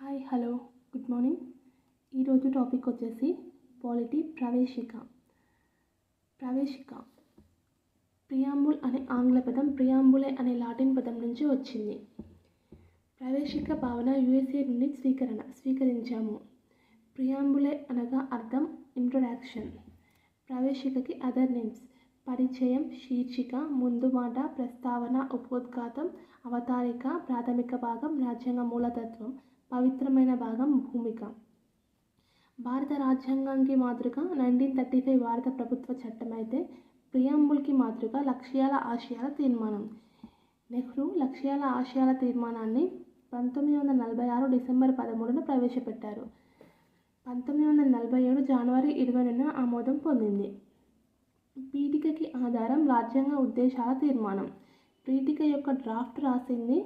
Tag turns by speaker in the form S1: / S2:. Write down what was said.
S1: Hi hello good morning. ఈరోజు topic వచ్చేసి polity ప్రవేశిక. Preamble అనే ఆంగ్ల పదం ప్రియాంబులే అనే లాటిన్ పదం నుంచి వచ్చింది. ప్రవేశిక భావన యుఎస్ఏ నుండి స్వీకరించాము. ప్రియాంబులే అనగా అర్థం ఇంట్రొడక్షన్. ప్రవేశికకి అదర్ నేమ్స్: పరిచయం, శీర్షిక, ముందు మాట, ప్రస్తావన, ఉపోద్ఘాతం, అవతారిక, ప్రాథమిక భాగం, రాజ్యాంగ మూలతత్వం, పవిత్రమైన భాగం, భూమిక. భారత రాజ్యాంగానికి మాతృక 1935 భారత ప్రభుత్వ చట్టం అయితే ప్రియాంబుల్కి మాతృక లక్ష్యాల ఆశయాల తీర్మానం. నెహ్రూ లక్ష్యాల ఆశయాల తీర్మానాన్ని 1946 డిసెంబర్ 13న ప్రవేశపెట్టారు. 1947 జనవరి 20న ఆమోదం పొందింది. పీఠికకి ఆధారం రాజ్యాంగ ఉద్దేశాల తీర్మానం. పీఠిక యొక్క డ్రాఫ్ట్ రాసింది